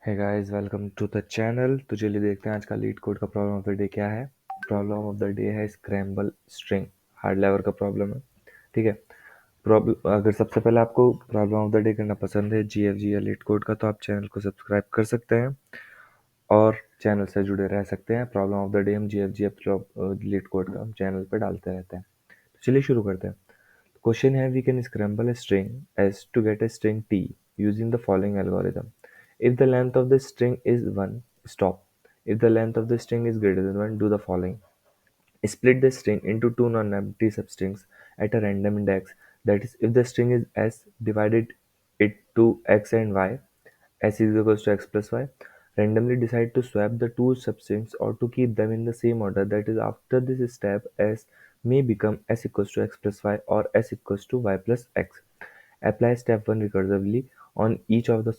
Hey guys, welcome to the channel. तो चलिए देखते हैं आज का लीड कोड का प्रॉब्लम ऑफ द डे क्या है। प्रॉब्लम ऑफ द डे है स्क्रैम्बल स्ट्रिंग, हार्ड लेवर का प्रॉब्लम है। ठीक है। प्रॉब्लम अगर सबसे पहले आपको प्रॉब्लम ऑफ द डे करना पसंद है जीएफजी या लीड कोड का, तो आप चैनल को सब्सक्राइब कर सकते हैं और चैनल से जुड़े रह सकते हैं। प्रॉब्लम ऑफ द डे हम जीएफजी या लीड कोड का हम चैनल पर डालते रहते हैं। तो चलिए शुरू करते हैं। Question है, we can scramble a string S to get a string T using the following algorithm. If the length of the string is 1, stop. If the length of the string is greater than 1, do the following. Split the string into two non-empty substrings at a random index. That is, if the string is S, divided it to X and Y. S is equals to X plus Y. Randomly decide to swap the two substrings or to keep them in the same order. That is, after this step, S may become S equals to X plus Y or S equals to Y plus X. Apply step 1 recursively on each of the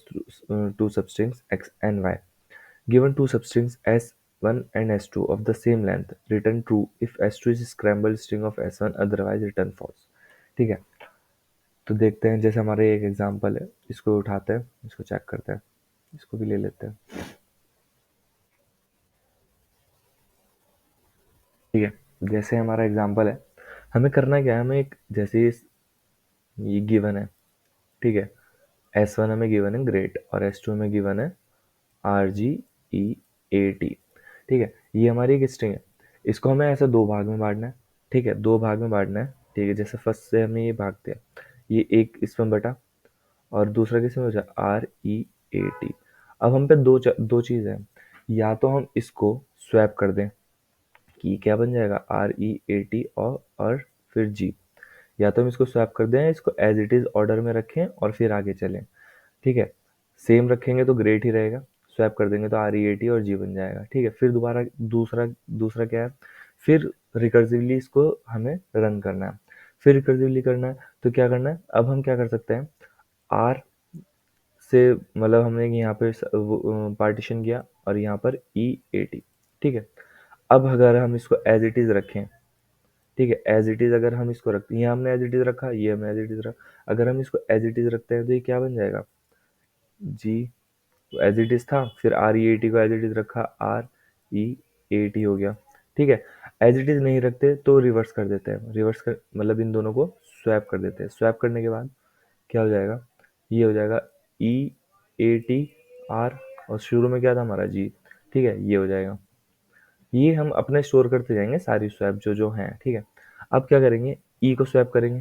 two substrings X and Y. Given two substrings S1 and S2 of the same length, return true if S2 is a scrambled string of S1, otherwise return false. ठीक है। तो देखते हैं, जैसे हमारे एक example है, इसको उठाते हैं, इसको चेक करते हैं, इसको भी ले लेते हैं। ठीक है। जैसे हमारा एग्जांपल है, हमें करना क्या है, हमें एक जैसे ये गिवन है। ठीक है। S1 हमें गिवन है ग्रेट और S2 हमें गिवन है RGEAT। ठीक है। ये हमारी एक स्ट्रिंग है। इसको हमें ऐसे दो भाग में बांटना है। ठीक है, दो भाग में बांटना है। ठीक है, जैसे फर्स्ट से हमें ये भागते हैं, ये एक इसमें बटा और दूसरा किसमें बचा, REAT। अब हम पे दो चीज़ है, या तो हम इसको स्वैप कर दें कि क्या बन जाएगा REAT और फिर G, या तो हम इसको स्वैप कर दें, इसको एज इट इज़ ऑर्डर में रखें और फिर आगे चलें। ठीक है। सेम रखेंगे तो ग्रेट ही रहेगा, स्वैप कर देंगे तो REAT और G बन जाएगा। ठीक है। फिर दोबारा दूसरा दूसरा क्या है, फिर रिकर्सिवली इसको हमें रन करना है। फिर रिकर्सिवली करना है तो क्या करना है, अब हम क्या कर सकते हैं, R से मतलब हमने यहाँ पे पार्टीशन किया और यहाँ पर EAT। ठीक है। अब अगर हम इसको एज इट इज़ रखें, ठीक है, एज इट इज़ अगर हम इसको रखते हैं, ये हमने एज इट इज़ रखा, ये हमने एज इट इज़ रखा, अगर हम इसको एज इट इज़ रखते हैं तो ये क्या बन जाएगा, जी एज इट इज़ था, फिर REAT को एज इट इज़ रखा, REAT हो गया। ठीक है। एज इट इज़ नहीं रखते तो रिवर्स कर देते हैं, रिवर्स कर मतलब इन दोनों को स्वैप कर देते हैं। स्वैप करने के बाद क्या हो जाएगा, ये हो जाएगा EATR और शुरू में क्या था हमारा G। ठीक है, ये हो जाएगा। ये हम अपने स्टोर करते जाएंगे सारी स्वैप जो हैं। ठीक है। अब क्या करेंगे, ई को स्वैप करेंगे।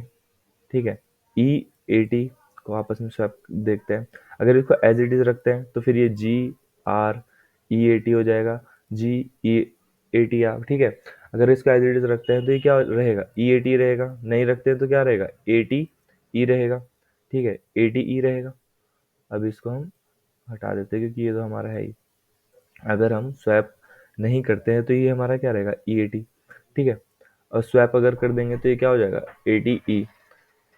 ठीक है। EAT को आपस में स्वैप देखते हैं। अगर इसको एज इट इज रखते हैं तो फिर ये GREAT हो जाएगा, GEATR। ठीक है। अगर इसको एज इट इज रखते हैं तो ये क्या रहेगा, EAT रहेगा। नहीं रखते हैं तो क्या रहेगा, ATE रहेगा। ठीक है, ATE रहेगा। अब इसको हम हटा देते हैं क्योंकि ये तो हमारा है ही। अगर हम स्वैप नहीं करते हैं तो ये हमारा क्या रहेगा, EAT। ठीक है। और स्वैप अगर कर देंगे तो ये क्या हो जाएगा, ATE।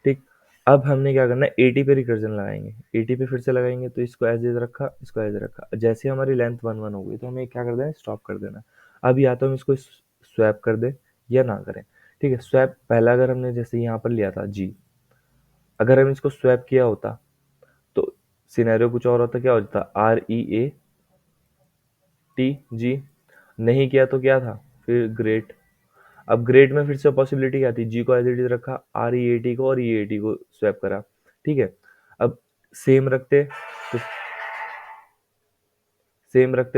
ठीक। अब हमने क्या करना है, 80 पे रिकर्जन लगाएंगे, 80 पे फिर से लगाएंगे तो इसको एज इज रखा, इसको एज रखा। जैसे हमारी लेंथ 1 1 हो गई तो हमें क्या कर देना, स्टॉप कर देना। अब या तो हम इसको स्वैप कर दें या ना करें। ठीक है। स्वैप पहला अगर हमने जैसे यहाँ पर लिया था G, अगर हम इसको स्वैप किया होता तो सिनेरियो कुछ और होता, क्या हो जाता, REATG। नहीं किया तो क्या था, फिर ग्रेट। अब ग्रेड में फिर से पॉसिबिलिटी क्या थी, जी को एज इट इज रखा, REAT को और EAT को स्वैप करा। ठीक है। अब सेम रखते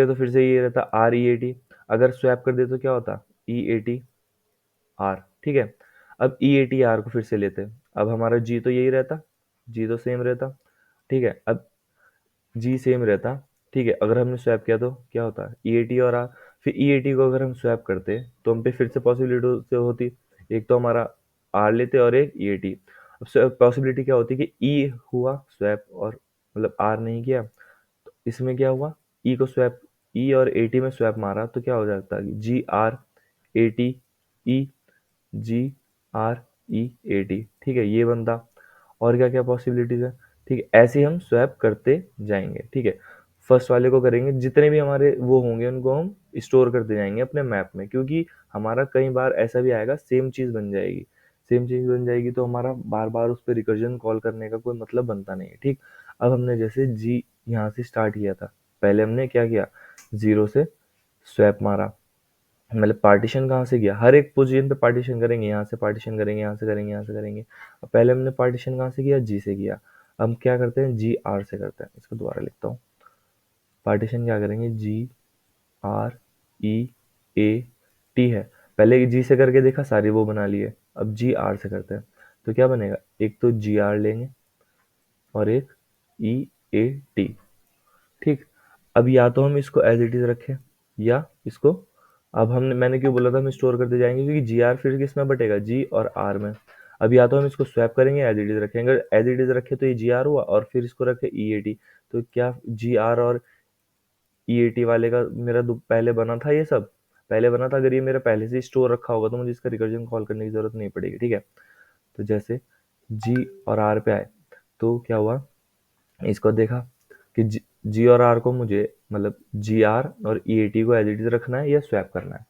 तो फिर से ये रहता REAT। अगर स्वैप कर दे तो क्या होता, EATR। ठीक है। अब EATR को फिर से लेते, अब हमारा जी तो यही रहता, जी तो सेम रहता। ठीक है। अब जी सेम रहता। ठीक है। अगर हमने स्वैप किया तो क्या होता है, EAT और R। फिर EAT को अगर हम स्वैप करते तो हम पे फिर से पॉसिबिलिटी से होती, एक तो हमारा R लेते और एक EAT। अब पॉसिबिलिटी क्या होती कि E हुआ स्वैप और मतलब R नहीं किया, तो इसमें क्या हुआ, E को स्वैप, E और AT में स्वैप मारा तो क्या हो जाता है, GRATE ठीक है, ये बनता। और क्या क्या पॉसिबिलिटीज है। ठीक है, ऐसे हम स्वैप करते जाएंगे। ठीक है। फर्स्ट वाले को करेंगे, जितने भी हमारे वो होंगे उनको हम स्टोर करते जाएंगे अपने मैप में, क्योंकि हमारा कई बार ऐसा भी आएगा सेम चीज़ बन जाएगी। सेम चीज बन जाएगी तो हमारा बार बार उस पर रिकर्जन कॉल करने का कोई मतलब बनता नहीं है। ठीक, अब हमने जैसे जी यहाँ से स्टार्ट किया था, पहले हमने क्या किया, 0 से स्वैप मारा, मतलब पार्टीशन कहाँ से किया, हर एक पोजीशन पे पार्टीशन करेंगे, यहाँ से पार्टीशन करेंगे, यहाँ से करेंगे, यहाँ से करेंगे। अब पहले हमने पार्टीशन कहाँ से किया, जी से किया। हम क्या करते हैं, जी आर से करते हैं। इसको दोबारा लिखता हूँ, पार्टीशन क्या करेंगे, जी आर ई ए टी है, पहले जी से करके देखा, सारे वो बना लिए। अब जी आर से करते हैं तो क्या बनेगा, एक तो जी आर लेंगे और एक ई ए टी। ठीक, अब या तो हम इसको एज इट इज रखें या इसको, अब हमने मैंने क्यों बोला था हम स्टोर करते जाएंगे, क्योंकि जी आर फिर किस में बटेगा, जी और आर में। अब या तो हम इसको स्वैप करेंगे, एज इट इज रखेंगे, एज इट इज रखे तो ये जी आर हुआ, और फिर इसको रखे ई ए टी, तो क्या जी आर और ई ए टी वाले का मेरा पहले बना था, ये सब पहले बना था। अगर ये मेरा पहले से स्टोर रखा होगा तो मुझे इसका रिकर्जन कॉल करने की जरूरत नहीं पड़ेगी। ठीक है, तो जैसे जी और आर पे आए तो क्या हुआ, इसको देखा कि जी और आर को मुझे, मतलब जी आर और ई ए टी को एज इट इज रखना है या स्वैप करना है।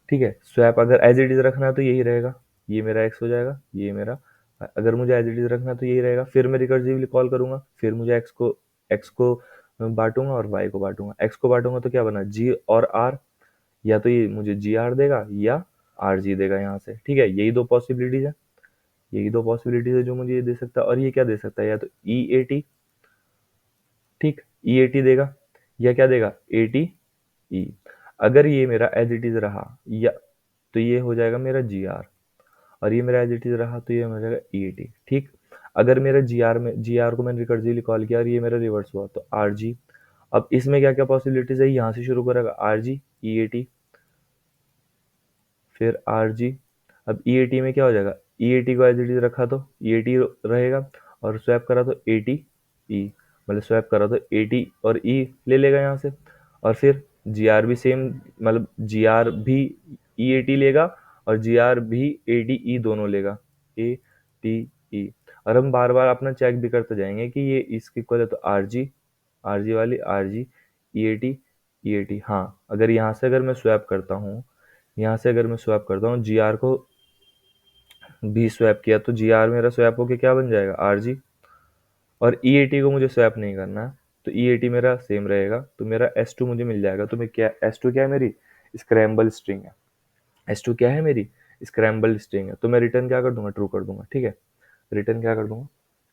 ठीक है, स्वैप अगर एज इट इज रखना है तो यही रहेगा, ये मेरा एक्स हो जाएगा, ये मेरा, अगर मुझे एज इट इज रखना है तो यही रहेगा। फिर मैं रिकर्सिवली कॉल करूंगा, फिर मुझे एक्स को बांटूंगा और वाई को बांटूंगा। एक्स को बांटूंगा तो क्या बना, जी और आर, या तो ये मुझे जी आर देगा या आर जी देगा यहाँ से। ठीक है, यही दो पॉसिबिलिटीज है, यही दो पॉसिबिलिटीज है जो मुझे ये दे सकता है। और ये क्या दे सकता है, या तो ई ए टी, ठीक, ई ए टी देगा, या क्या देगा, ए टी ई। अगर ये मेरा एज इट इज रहा, या तो ये हो जाएगा मेरा जी आर, और ये मेरा एज इट इज रहा तो ये हो जाएगा ई ए टी। ठीक, अगर मेरा जी आर को मैंने रिकर्सिवली कॉल किया और ये मेरा रिवर्स हुआ तो आर जी। अब इसमें क्या क्या पॉसिबिलिटीज है, यहाँ से शुरू करेगा, R G E A T, फिर आर जी। अब ई ए टी में क्या हो जाएगा, ई ए टी को एज इट इज रखा तो ई ए टी रहेगा, और स्वैप करा तो ए टी ई, मतलब स्वैप करा तो ए टी और ई ले लेगा यहाँ से। और फिर जी आर भी सेम, मतलब जी आर भी ई ए टी लेगा और जी आर भी ए टी ई दोनों लेगा, ए टी ई। और हम बार बार अपना चेक भी करते जाएंगे कि ये इसके इक्वल है तो आर जी वाली R G, E A T. हाँ, अगर यहाँ से अगर मैं स्वैप करता हूँ, यहाँ से अगर मैं स्वैप करता हूँ, जी आर को भी स्वैप किया तो जी आर मेरा स्वैप होके क्या बन जाएगा, आर जी। और ई ए टी को मुझे स्वैप नहीं करना है तो ई ए टी मेरा सेम रहेगा, तो मेरा एस टू मुझे मिल जाएगा। तो मैं क्या, एस टू क्या है मेरी, स्क्रैम्बल स्ट्रिंग है। एस टू क्या है मेरी, स्क्रैम्बल स्ट्रिंग है। तो मैं रिटर्न क्या कर दूंगा, ट्रू कर दूंगा। ठीक है, रिटर्न क्या कर दूंगा,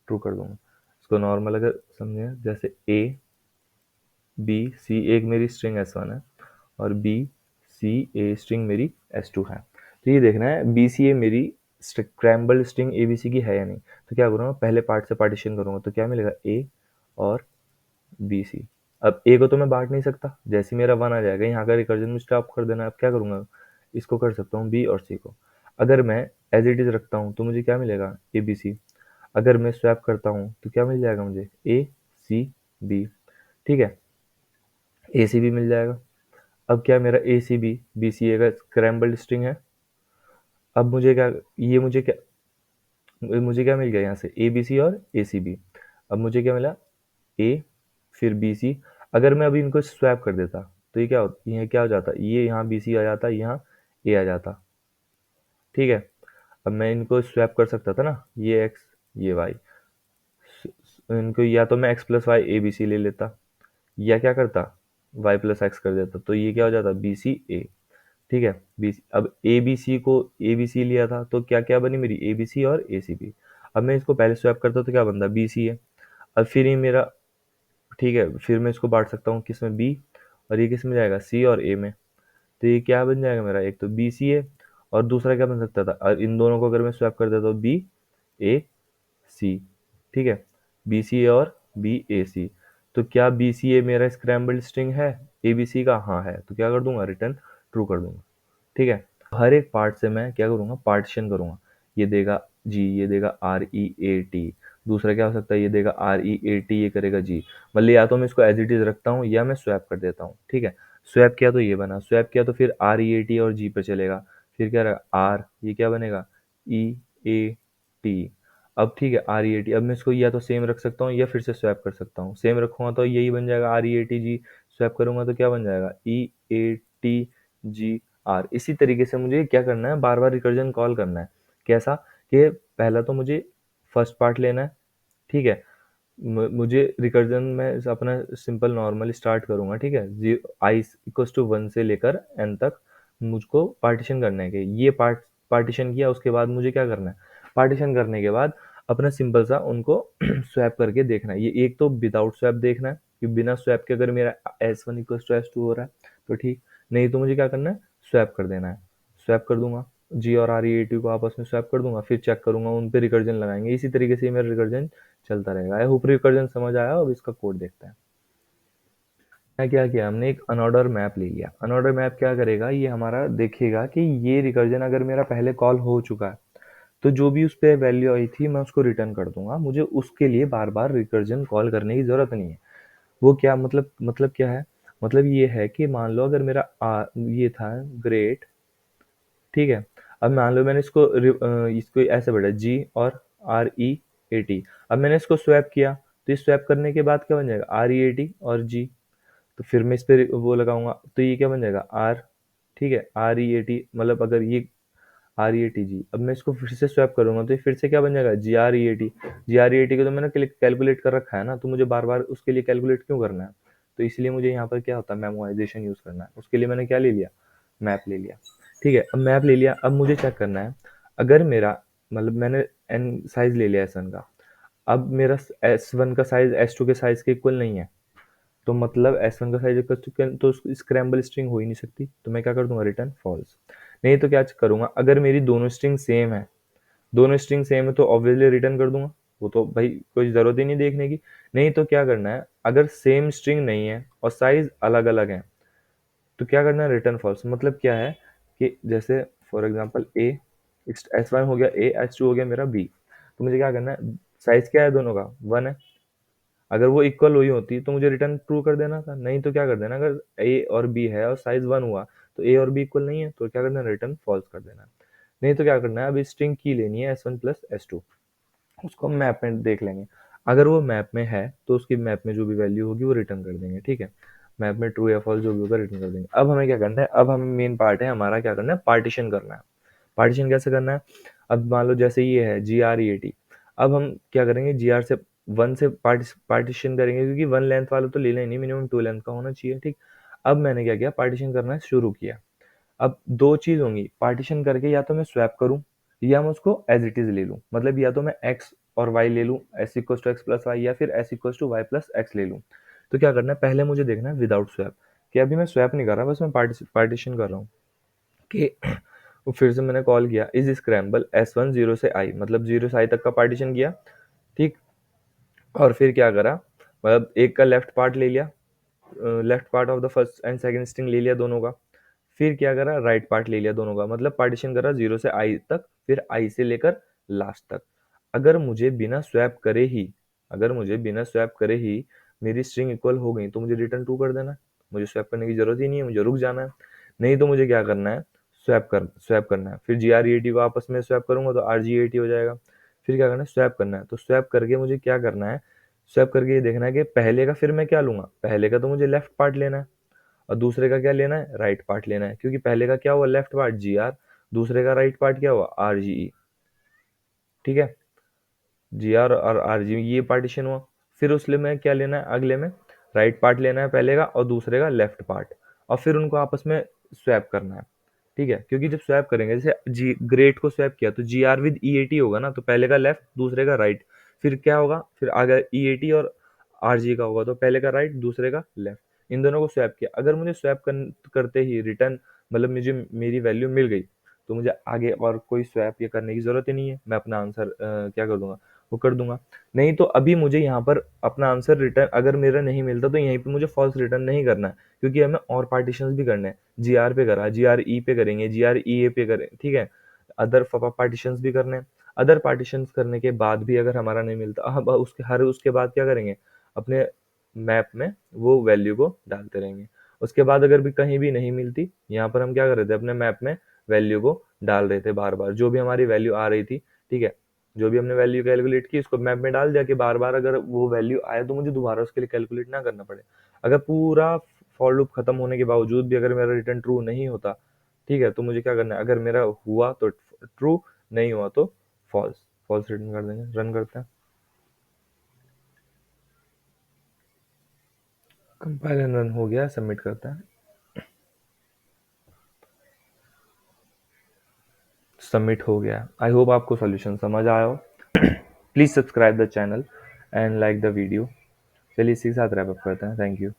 ट्रू कर दूंगा। इसको नॉर्मल अगर समझे, जैसे ए बी सी एक मेरी स्ट्रिंग एस वन है और बी सी ए स्ट्रिंग मेरी एस टू है। तो ये देखना है बी सी ए मेरी scramble string A B C की है या नहीं। तो क्या करूँगा, पहले पार्ट से पार्टीशन करूँगा तो क्या मिलेगा, ए और बी सी। अब ए को तो मैं बांट नहीं सकता, जैसे मेरा वन आ जाएगा यहाँ का रिकर्जन में स्टॉप कर देना। अब क्या करूँगा, इसको कर सकता हूँ बी और सी को। अगर मैं एज इट इज रखता हूँ तो मुझे क्या मिलेगा, ए बी सी। अगर मैं स्वैप करता हूँ तो क्या मिल जाएगा मुझे, ए सी बी। ठीक है, ए सी बी मिल जाएगा। अब क्या मेरा ए सी बी बी सी ए का स्क्रैम्बल्ड स्ट्रिंग है। अब मुझे क्या, ये मुझे क्या मिल गया यहाँ से, ए बी सी और ए सी बी। अब मुझे क्या मिला, ए फिर बी सी। अगर मैं अभी इनको स्वैप कर देता तो ये क्या हो जाता, ये यहाँ बी सी आ जाता, यहाँ ए आ जाता। ठीक है, अब मैं इनको स्वैप कर सकता था ना, ये एक्स ये वाई, इनको या तो मैं X plus Y A B C ले लेता, या क्या करता, वाई प्लस एक्स कर देता, तो ये क्या हो जाता, बी सी ए। ठीक है, बी अब ए बी सी को ए बी सी लिया था तो क्या क्या बनी मेरी, ए बी सी और ए सी बी। अब मैं इसको पहले स्वैप करता तो क्या बनता, बी सी है। अब फिर ये मेरा, ठीक है, फिर मैं इसको बांट सकता हूँ किस में, बी, और ये किस में जाएगा, सी और ए में। तो ये क्या बन जाएगा मेरा, एक तो बी सी ए, और दूसरा क्या बन सकता था, और इन दोनों को अगर मैं स्वैप कर देता हूँ, बी ए सी। ठीक है, बी सी ए और बी ए सी। तो क्या बी सी ए मेरा स्क्रैम्बल्ड स्ट्रिंग है ए बी सी का, हाँ है, तो क्या कर दूंगा, रिटर्न ट्रू कर दूंगा। ठीक है, हर एक पार्ट से मैं क्या करूंगा, पार्टीशन करूंगा। ये देगा जी, ये देगा आर ई ए टी, दूसरा क्या हो सकता है, ये देगा आर ई ए टी, ये करेगा जी। मतलब या तो मैं इसको एज इट इज रखता हूँ या मैं स्वैप कर देता हूँ। ठीक है, स्वैप किया तो ये बना, स्वैप किया तो फिर आर ई ए टी और जी पे चलेगा, फिर क्या रहेगा आर, ये क्या बनेगा, ई ए टी। अब ठीक है, आर ई ए टी, अब मैं इसको या तो सेम रख सकता हूँ या फिर से स्वैप कर सकता हूँ। सेम रखूंगा तो यही बन जाएगा R E A T G, swap करूंगा तो क्या बन जाएगा, ई ए टी जी आर। इसी तरीके से मुझे क्या करना है, बार बार रिकर्जन कॉल करना है। कैसा, कि पहला तो मुझे फर्स्ट पार्ट लेना है, ठीक है? मुझे रिकर्जन में अपना सिंपल नॉर्मली स्टार्ट करूँगा, ठीक है? आई इक्वल्स टू 1 से लेकर n तक मुझको पार्टीशन करना है कि ये पार्टीशन किया, उसके बाद मुझे क्या करना है? पार्टीशन करने के बाद अपना सिंपल सा उनको स्वैप करके देखना है। ये एक तो विदाउट स्वैप देखना है कि बिना स्वैप के अगर मेरा S1 इक्वल्स टू S2 हो रहा है तो ठीक, नहीं तो मुझे क्या करना है? स्वैप कर देना है। स्वैप कर दूँगा, G और REAT को आपस में स्वैप कर दूँगा, फिर चेक करूँगा, उन पे रिकर्जन लगाएँगे। इसी तरीके से मेरा रिकर्जन चलता रहेगा। आई होप रिकर्जन समझ आया। अब इसका कोड देखते हैं। क्या किया हमने, एक अनऑर्डर मैप ले लिया। अनऑर्डर मैप क्या करेगा, ये हमारा देखेगा कि ये रिकर्जन अगर मेरा पहले कॉल हो चुका है तो जो भी उस पे वैल्यू आई थी मैं उसको रिटर्न कर दूंगा। मुझे उसके लिए बार बार रिकर्जन कॉल करने की जरूरत नहीं है। वो क्या मतलब क्या है, मतलब ये है कि मान लो अगर मेरा ये था ग्रेट, ठीक है? अब मान लो मैंने इसको ऐसे बढ़ा जी और REAT। अब मैंने इसको स्वैप किया, तो इस स्वैप करने के बाद क्या बन जाएगा, REAT और जी। तो फिर मैं इस पे वो लगाऊंगा तो ये क्या बन जाएगा, आर, ठीक है? REAT, मतलब अगर ये REATG, अब मैं इसको फिर से स्वैप करूंगा तो ये फिर से क्या बन जाएगा, GREAT को तो मैंने कैलकुलेट कर रखा है ना, तो मुझे बार बार उसके लिए कैलकुलेट क्यों करना है? तो इसलिए मुझे यहाँ पर क्या होता है, मेमोराइजेशन यूज करना है। उसके लिए मैंने क्या ले लिया, मैप ले लिया, ठीक है? अब मैप ले लिया, अब मुझे चेक करना है अगर मेरा, मतलब मैंने एन साइज ले लिया S1 का, अब मेरा S1 का साइज S2 के साइज के इक्वल नहीं है, तो मतलब S1 का साइज इक्वल टू कैन, तो स्क्रैम्बल स्ट्रिंग हो ही नहीं सकती। तो मैं क्या कर दूंगा, रिटर्न फॉल्स। नहीं तो क्या करूंगा, अगर मेरी दोनों स्ट्रिंग सेम है, दोनों स्ट्रिंग सेम है तो ऑब्वियसली रिटर्न कर दूंगा, वो तो भाई कोई जरूरत ही नहीं देखने की। नहीं तो क्या करना है, अगर सेम स्ट्रिंग नहीं है और साइज अलग अलग है तो क्या करना है, रिटर्न फॉल्स। मतलब क्या है कि जैसे फॉर एग्जांपल ए, S1 हो गया ए, S2 हो गया मेरा बी, तो मुझे क्या करना है, साइज क्या है दोनों का, 1 है। अगर वो इक्वल हुई होती तो मुझे रिटर्न ट्रू कर देना था, नहीं तो क्या कर देना, अगर ए और बी है और साइज 1 हुआ तो ए और बी इक्वल नहीं है तो क्या करना है, रिटर्न फॉल्स कर देना। नहीं तो क्या करना है, अभी स्ट्रिंग की लेनी है S1 प्लस S2, उसको मैप में देख लेंगे। अगर वो मैप में है तो उसकी मैप में जो भी वैल्यू होगी वो रिटर्न कर देंगे, ठीक है? मैप में ट्रू या फॉल्स जो भी होगा रिटर्न कर देंगे। अब हमें क्या करना है, अब हमें मेन पार्ट है हमारा, क्या करना है, पार्टीशन करना है। पार्टीशन कैसे करना है, अब मान लो जैसे ये है GREAT, अब हम क्या करेंगे, GR से 1 से पार्टीशन करेंगे, क्योंकि 1 लेंथ वाला तो लेना ही नहीं, मिनिमम 2 लेंथ का होना चाहिए, ठीक? अब मैंने क्या किया, पार्टीशन करना शुरू किया। अब दो चीज होंगी, पार्टीशन करके या तो मैं स्वैप करूं या मैं उसको एज इट इज ले लूं, मतलब या तो मैं एक्स और वाई ले लूं, S equal to X plus Y, या फिर S equal to Y plus X ले लूं। तो क्या करना है, पहले मुझे देखना है विदाउट स्वैप, कि अभी मैं स्वैप नहीं कर रहा, बस मैं पार्टीशन कर रहा हूँ कि वो फिर से मैंने कॉल किया इज स्क्रैम्बल S1 0 से I, मतलब 0 से I तक का पार्टीशन किया, ठीक? और फिर क्या करा, मतलब एक का लेफ्ट पार्ट ले लिया, left part of the first and second string ले लिया दोनों का। फिर क्या करा, राइट पार्ट ले लिया दोनों का, मतलब पार्टीशन करा 0 से I तक, फिर I से लेकर लास्ट तक। अगर मुझे बिना स्वैप करे ही, अगर मुझे बिना स्वैप करे ही मेरी स्ट्रिंग इक्वल हो गई तो मुझे रिटर्न टू कर देना है। मुझे स्वैप करने की जरूरत ही नहीं है, मुझे रुक जाना है। नहीं तो मुझे क्या करना है, स्वैप करना है। फिर GREAT को आपस में स्वैप करूंगा तो RGAT हो जाएगा। फिर क्या करना है, स्वैप करना है। तो स्वैप करके मुझे क्या करना है, स्वैप करके ये देखना है कि पहले का फिर मैं क्या लूंगा, पहले का तो मुझे लेफ्ट पार्ट लेना है और दूसरे का क्या लेना है, राइट पार्ट लेना है, क्योंकि पहले का क्या हुआ, लेफ्ट पार्ट GR, दूसरे का राइट पार्ट क्या हुआ, RGE, ठीक है? GR और RG ये पार्टीशन हुआ। फिर उसमें मैं क्या लेना है, अगले में राइट पार्ट लेना है पहले का और दूसरे का लेफ्ट पार्ट, और फिर उनको आपस में स्वैप करना है, ठीक है? क्योंकि जब स्वैप करेंगे, जैसे जी ग्रेट को स्वैप किया तो GR विद EAT होगा ना, तो पहले का लेफ्ट दूसरे का राइट, फिर क्या होगा, फिर आगे EAT और RG का होगा, तो पहले का राइट दूसरे का लेफ्ट, इन दोनों को स्वैप किया। अगर मुझे स्वैप करते ही रिटर्न, मतलब मुझे मेरी वैल्यू मिल गई, तो मुझे आगे और कोई स्वैप ये करने की जरूरत ही नहीं है, मैं अपना आंसर क्या कर दूंगा, वो कर दूंगा। नहीं तो अभी मुझे यहाँ पर अपना आंसर रिटर्न अगर मेरा नहीं मिलता तो यहीं पे मुझे फॉल्स रिटर्न नहीं करना है, क्योंकि हमें और पार्टीशंस भी करने हैं। GR पे करा, GRE पे करेंगे, GREA पे करें, ठीक है? अदर पार्टीशंस भी करने हैं। अदर पार्टीशंस करने के बाद भी अगर हमारा नहीं मिलता, अब उसके बाद क्या करेंगे, अपने मैप में वो वैल्यू को डालते रहेंगे। उसके बाद अगर भी कहीं भी नहीं मिलती, यहाँ पर हम क्या कर रहे थे, अपने मैप में वैल्यू को डाल रहे थे बार बार, जो भी हमारी वैल्यू आ रही थी, ठीक है? जो भी हमने वैल्यू कैलकुलेट की उसको मैप में डाल दिया कि बार बार अगर वो वैल्यू आए तो मुझे दोबारा उसके लिए कैलकुलेट ना करना पड़े। अगर पूरा फॉर लूप खत्म होने के बावजूद भी अगर मेरा रिटर्न ट्रू नहीं होता, ठीक है, तो मुझे क्या करना है, अगर मेरा हुआ तो ट्रू, नहीं हुआ तो फॉल्स, फॉल्स रिटर्न कर देंगे। रन करते हैं, कंपाइल एंड रन हो गया, सबमिट करते हैं। सबमिट हो गया। आई होप आपको सॉल्यूशन समझ आया हो। Please subscribe the channel and like the video. चलिए इसी के साथ रैप अप करते हैं। Thank you.